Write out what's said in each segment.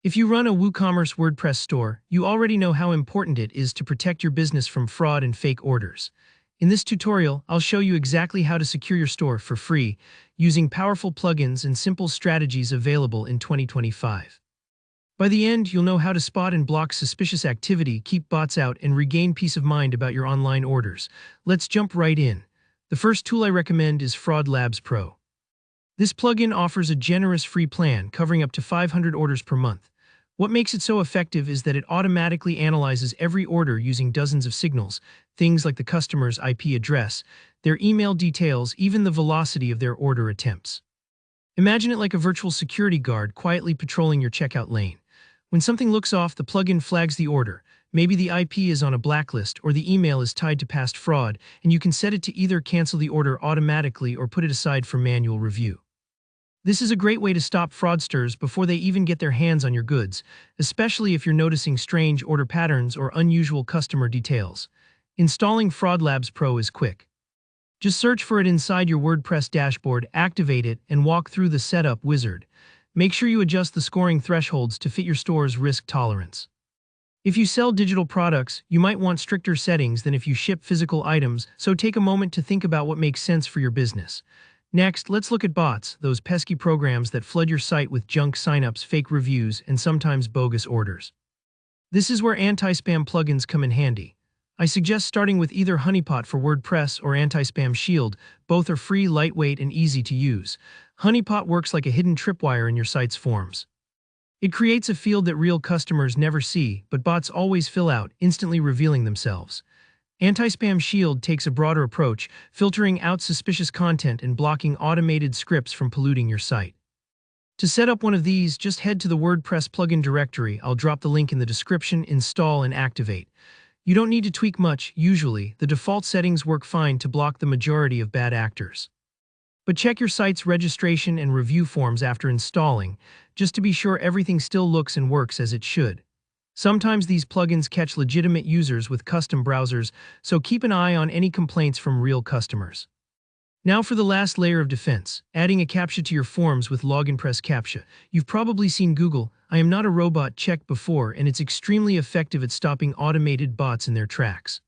If you run a WooCommerce WordPress store, you already know how important it is to protect your business from fraud and fake orders. In this tutorial, I'll show you exactly how to secure your store for free using powerful plugins and simple strategies available in 2025. By the end, you'll know how to spot and block suspicious activity, keep bots out, and regain peace of mind about your online orders. Let's jump right in. The first tool I recommend is Fraud Labs Pro. This plugin offers a generous free plan covering up to 500 orders per month. What makes it so effective is that it automatically analyzes every order using dozens of signals, things like the customer's IP address, their email details, even the velocity of their order attempts. Imagine it like a virtual security guard quietly patrolling your checkout lane. When something looks off, the plugin flags the order. Maybe the IP is on a blacklist or the email is tied to past fraud, and you can set it to either cancel the order automatically or put it aside for manual review. This is a great way to stop fraudsters before they even get their hands on your goods, especially if you're noticing strange order patterns or unusual customer details. Installing Fraud Labs Pro is quick. Just search for it inside your WordPress dashboard, activate it, and walk through the setup wizard. Make sure you adjust the scoring thresholds to fit your store's risk tolerance. If you sell digital products, you might want stricter settings than if you ship physical items, so take a moment to think about what makes sense for your business. Next, let's look at bots, those pesky programs that flood your site with junk signups, fake reviews, and sometimes bogus orders. This is where anti-spam plugins come in handy. I suggest starting with either Honeypot for WordPress or Anti-Spam Shield. Both are free, lightweight, and easy to use. Honeypot works like a hidden tripwire in your site's forms. It creates a field that real customers never see, but bots always fill out, instantly revealing themselves. Anti-Spam Shield takes a broader approach, filtering out suspicious content and blocking automated scripts from polluting your site. To set up one of these, just head to the WordPress plugin directory. I'll drop the link in the description, install and activate. You don't need to tweak much. Usually, the default settings work fine to block the majority of bad actors. But check your site's registration and review forms after installing, just to be sure everything still looks and works as it should. Sometimes these plugins catch legitimate users with custom browsers, so keep an eye on any complaints from real customers. Now for the last layer of defense, adding a CAPTCHA to your forms with Login Press CAPTCHA. You've probably seen Google "I am not a robot" check before, and it's extremely effective at stopping automated bots in their tracks.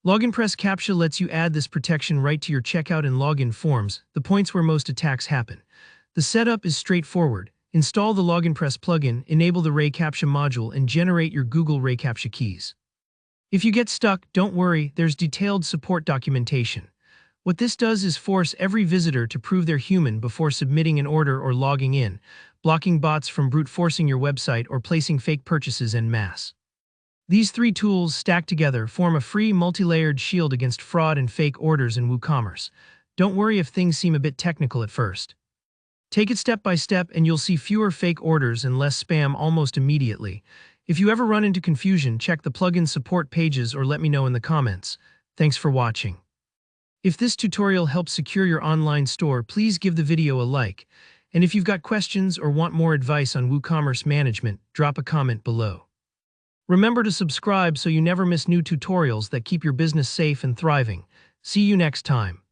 Login Press CAPTCHA lets you add this protection right to your checkout and login forms, the points where most attacks happen. The setup is straightforward. Install the Login Press plugin, enable the CAPTCHA module, and generate your Google CAPTCHA keys. If you get stuck, don't worry, there's detailed support documentation. What this does is force every visitor to prove they're human before submitting an order or logging in, blocking bots from brute forcing your website or placing fake purchases en masse. These three tools stacked together form a free multi-layered shield against fraud and fake orders in WooCommerce. Don't worry if things seem a bit technical at first. Take it step by step and you'll see fewer fake orders and less spam almost immediately. If you ever run into confusion, check the plugin support pages or let me know in the comments. Thanks for watching. If this tutorial helps secure your online store, please give the video a like. And if you've got questions or want more advice on WooCommerce management, drop a comment below. Remember to subscribe so you never miss new tutorials that keep your business safe and thriving. See you next time.